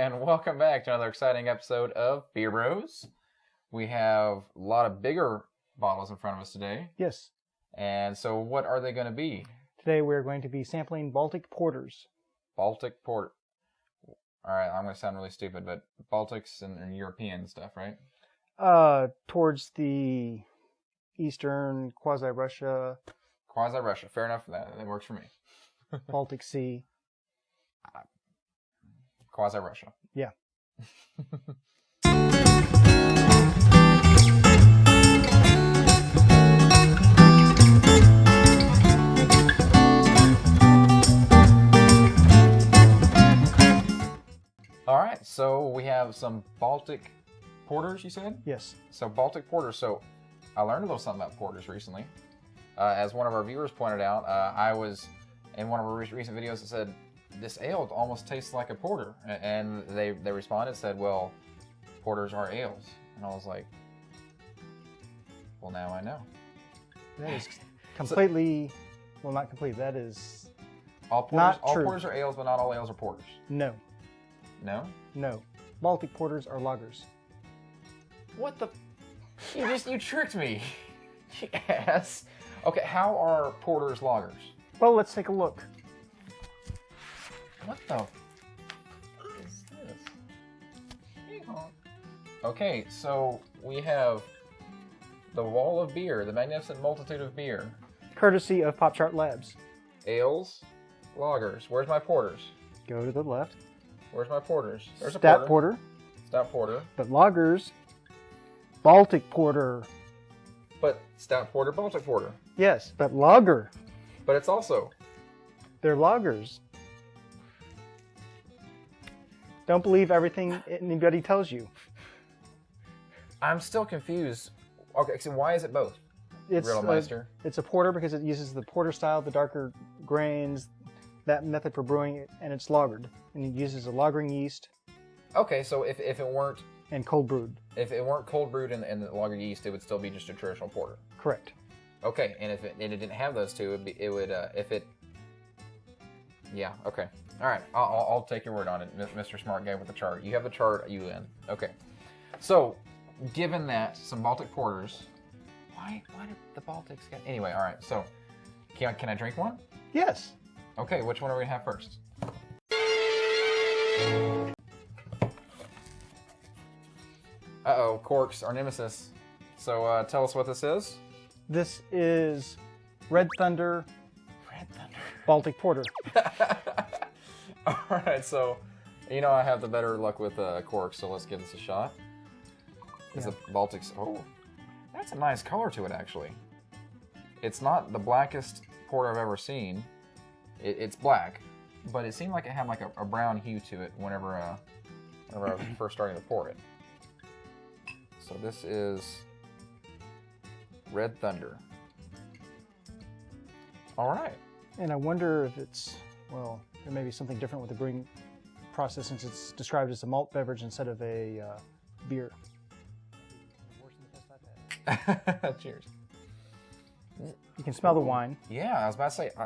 and welcome back to another exciting episode of Beer Bros. We have a lot of bigger bottles in front of us today. Yes. And so what are they going to be? Today we're going to be sampling Baltic Porters. Baltic Porter. Alright, I'm going to sound really stupid, but Baltics and European stuff, right? Towards the Eastern, quasi-Russia. Quasi-Russia. Fair enough for that. That works for me. Baltic Sea. Quasi-Russia. Yeah. Alright, so we have some Baltic Porters, you said? Yes. So Baltic Porters. So I learned a little something about porters recently. As one of our viewers pointed out, I was in one of our recent videos that said, this ale almost tastes like a porter. And they responded, said, well, porters are ales. And I was like, well, now I know. That is completely, well, not complete. That is all porters, not all true. porters are ales, but not all ales are porters. No. No? No. Baltic Porters are lagers. What the? You tricked me. Yes. Okay, how are porters lagers? Well, let's take a look. What the is this? Okay, so we have the wall of beer, the magnificent multitude of beer. Courtesy of Pop Chart Labs. Ales, lagers. Where's my porters? Go to the left. Where's my porters? There's Stat a Porter. Stout porter. But lagers. Baltic Porter. But stout porter, Baltic porter. Yes, but lager. But it's also. They're lagers. Don't believe everything anybody tells you. I'm still confused. Okay, so why is it both? It's a porter because it uses the porter style, the darker grains, that method for brewing it, and it's lagered. And it uses a lagering yeast. Okay, so if it weren't and cold brewed. If it weren't cold brewed in the lager yeast, it would still be just a traditional porter. Correct. Okay, and if it didn't have those two, yeah, okay. All right, I'll take your word on it, Mr. Smart Guy with the chart. You have the chart, you in. Okay. So, given that, some Baltic porters. Why did the Baltics get? Anyway, all right. So, can I drink one? Yes. Okay, which one are we gonna have first? Uh-oh, corks, our nemesis. So tell us what this is. This is Red Thunder. Baltic Porter. All right, so I have the better luck with corks, so let's give this a shot. It's the Baltics. Oh, that's a nice color to it, actually. It's not the blackest porter I've ever seen. It's black, but it seemed like it had like a brown hue to it whenever I was first starting to pour it. So this is Red Thunder. All right. And I wonder if it's, well, there may be something different with the brewing process since it's described as a malt beverage instead of a beer. Cheers. You can smell the wine. Yeah, I was about to say, it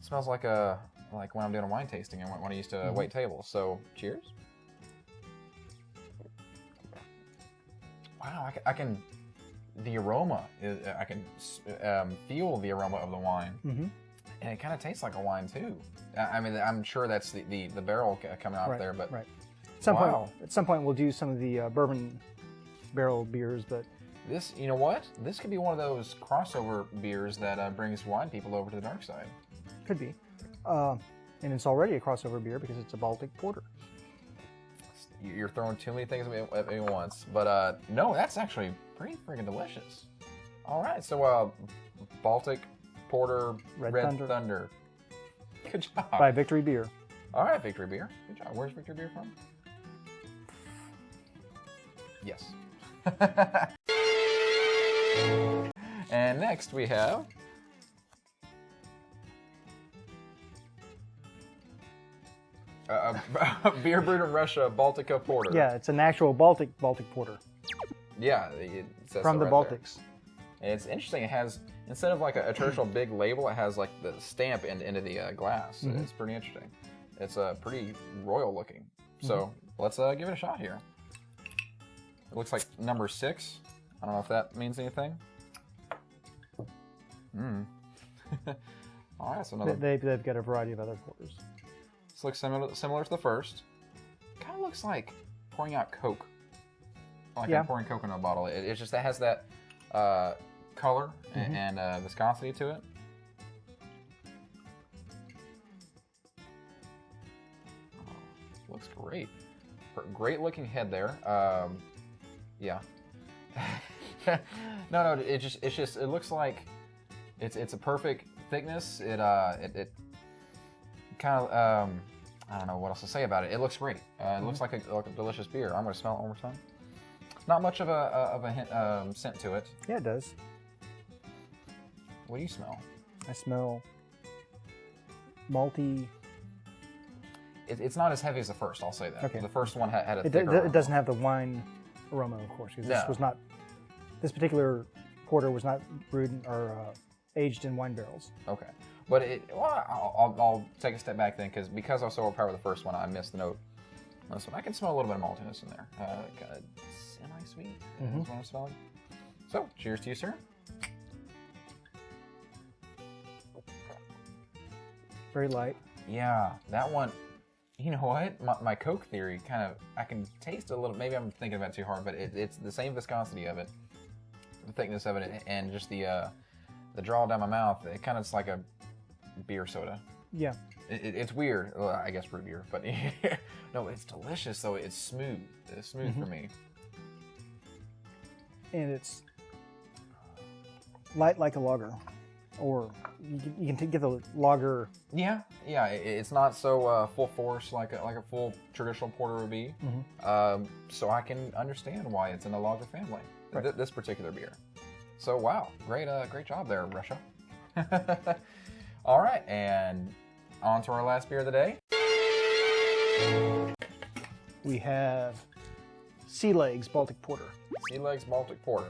smells like when I'm doing a wine tasting and when I used to wait tables. So, cheers. Wow, I can. The aroma is. I can feel the aroma of the wine, and it kind of tastes like a wine too. I mean, I'm sure that's the barrel coming off there, but right. At some point, we'll do some of the bourbon barrel beers, but this, you know what? This could be one of those crossover beers that brings wine people over to the dark side. Could be, and it's already a crossover beer because it's a Baltic Porter. You're throwing too many things at me once. But no, that's actually pretty freaking delicious. All right, so Baltic Porter Red Thunder. Good job. By Victory Beer. All right, Victory Beer. Good job. Where's Victory Beer from? Yes. And next we have beer brewed in Russia, Baltica Porter. Yeah, it's an actual Baltic Porter. Yeah, it says from so the right Baltics. There. And it's interesting. It has, instead of like a traditional big label, it has like the stamp into the glass. It's pretty interesting. It's pretty royal looking. So let's give it a shot here. It looks like number 6. I don't know if that means anything. All right, so another. They've got a variety of other porters. This looks similar to the first. Kind of looks like pouring out Coke. Like I'm pouring Coke in a bottle. It's just that has that color and viscosity to it. Oh, looks great. Great looking head there. Yeah. No, it looks like it's a perfect thickness. It kind of I don't know what else to say about it. It looks great. It looks like a delicious beer. I'm gonna smell it one more time. Not much of a scent to it. Yeah, it does. What do you smell? I smell malty. It's not as heavy as the first. I'll say that. Okay. The first one had a thicker aroma. It doesn't have the wine aroma, of course, because this particular porter was not brewed or aged in wine barrels. Okay, but I'll take a step back then because I was so overpowered with the first one, I missed the note. This one, I can smell a little bit of maltiness in there. Kind of semi-sweet is what I'm smelling. So, cheers to you, sir. Very light. Yeah, that one. You know what? My Coke theory kind of, I can taste a little. Maybe I'm thinking about it too hard, but it's the same viscosity of it, the thickness of it, and just the draw down my mouth. It kind of is like a beer soda. Yeah. It's weird. Well, I guess root beer, but no, it's delicious. Though it's smooth. It's smooth for me. And it's light like a lager, or you can give the lager. Yeah. It's not so full force like a full traditional porter would be. So I can understand why it's in the lager family. Right. This particular beer. So wow, great job there, Russia. All right, and on to our last beer of the day. We have Sea Legs Baltic Porter. Sea Legs Baltic Porter.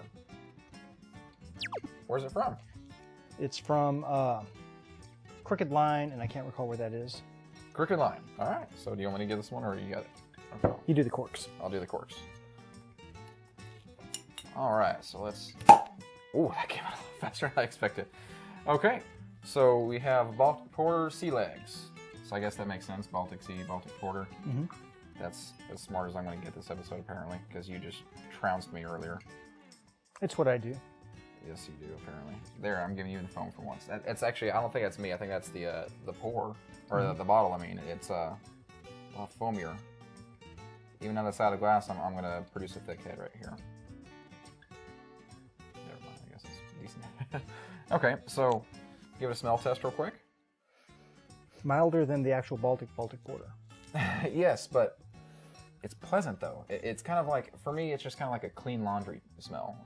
Where's it from? It's from Crooked Line, and I can't recall where that is. Crooked Line. All right. So do you want me to get this one, or you got it? Okay. You do the corks. I'll do the corks. All right. So let's. Ooh, that came out a little faster than I expected. Okay. So we have Baltic Porter Sea Legs. So I guess that makes sense. Baltic Sea, Baltic Porter. That's as smart as I'm going to get this episode, apparently, because you just trounced me earlier. It's what I do. Yes, you do, apparently. There, I'm giving you the phone for once. It's actually, I don't think that's me. I think that's the pour, or the bottle, I mean. It's a lot foamier. Even on the side of glass, I'm going to produce a thick head right here. Never mind, I guess it's decent. Okay, so give it a smell test real quick. Milder than the actual Baltic Porter. Yes, but it's pleasant, though. It's kind of like, for me, it's just kind of like a clean laundry smell.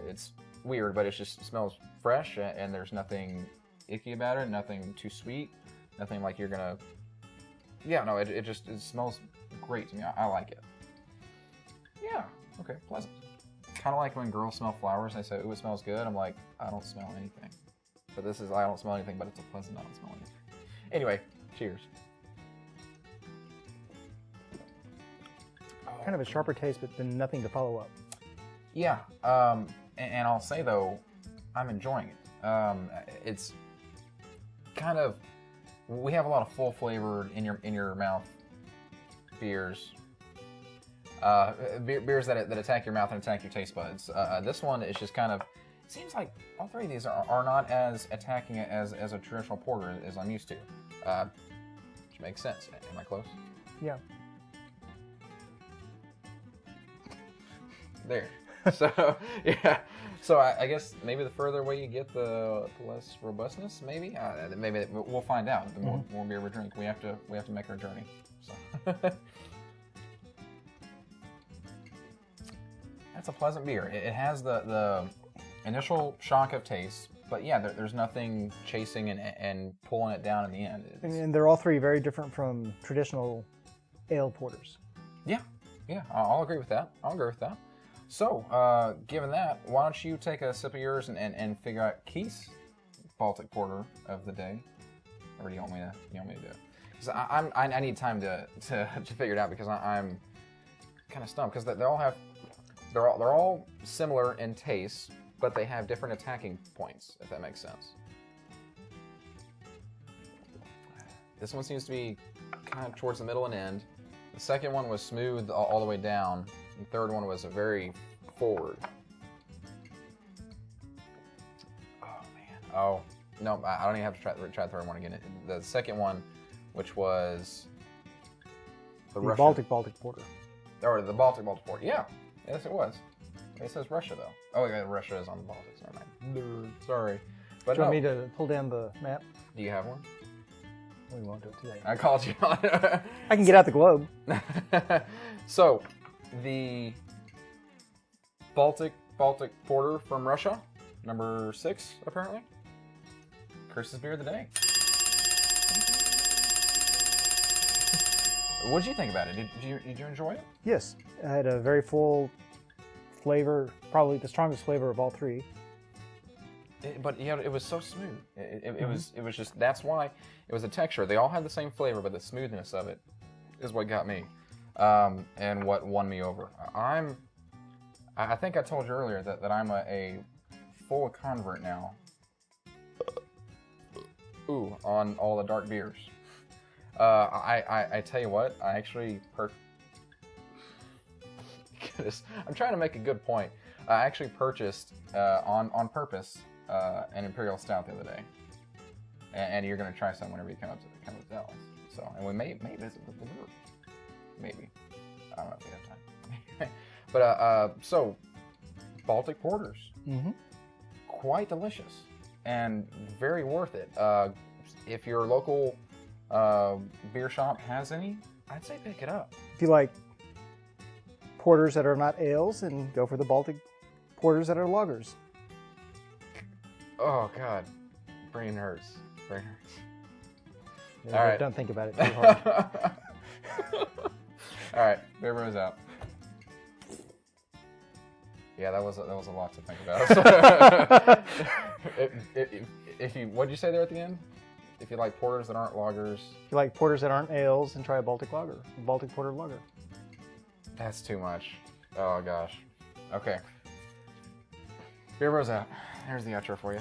It's weird, but it just smells fresh, and there's nothing icky about it, nothing too sweet, nothing like you're gonna... Yeah, no, it smells great to me. I like it. Yeah, okay, pleasant. Kind of like when girls smell flowers, and they say, ooh, it smells good. I'm like, I don't smell anything. But this is, I don't smell anything, but it's a pleasant, I don't smell anything. Anyway, cheers. Kind of a sharper taste, but then nothing to follow up. Yeah, and I'll say though, I'm enjoying it. It's kind of, we have a lot of full flavored in your mouth beers. Beers that attack your mouth and attack your taste buds. This one is just kind of, it seems like all three of these are not as attacking it as a traditional porter as I'm used to. Which makes sense. Am I close? Yeah. There. So, yeah. So I guess maybe the further away you get, the less robustness. Maybe. Maybe we'll find out. The more beer we drink, we have to make our journey. So. That's a pleasant beer. It has the initial shock of taste, but yeah, there's nothing chasing and pulling it down in the end. And they're all three very different from traditional ale porters. Yeah. I'll agree with that. So, given that, why don't you take a sip of yours and figure out Keith's Baltic Porter of the day, or do you want me to do it? Because I need time to figure it out because I'm kind of stumped because they're all similar in taste, but they have different attacking points, if that makes sense. This one seems to be kind of towards the middle and end. The second one was smooth all the way down. The third one was very forward. Oh man. Oh no, I don't even have to try the third one again. The second one, which was the Baltic Porter. Or the Baltic Porter. Yeah, yes it was. It says Russia though. Oh yeah, Russia is on the Baltics. Never mind. Sorry. But do you want me to pull down the map? Do you have one? We won't do it today. I called you on it. I can get out the globe. So, the Baltic Porter from Russia, number 6, apparently. Chris's beer of the day. What did you think about it? Did you enjoy it? Yes, it had a very full flavor, probably the strongest flavor of all three. But yeah, it was so smooth. It was just, that's why it was a texture. They all had the same flavor, but the smoothness of it is what got me, and what won me over. I think I told you earlier that I'm a full convert now. Ooh, on all the dark beers. I tell you what, I actually Goodness, I'm trying to make a good point. I actually purchased on purpose an Imperial Stout the other day, and you're gonna try some whenever you come up to Dallas. So, and we may visit the brewery, maybe. I don't know if we have time. But so Baltic Porters, quite delicious and very worth it. If your local beer shop has any, I'd say pick it up. If you like porters that are not ales, and go for the Baltic Porters that are lagers. Oh God, brain hurts. Brain hurts. Yeah, all right, don't think about it too hard. All right, beer bros out. Yeah, that was a lot to think about. If you, what'd you say there at the end? If you like porters that aren't lagers. If you like porters that aren't ales, then try a Baltic lager, a Baltic Porter lager. That's too much. Oh gosh. Okay. Beer bros out. There's the outro for you.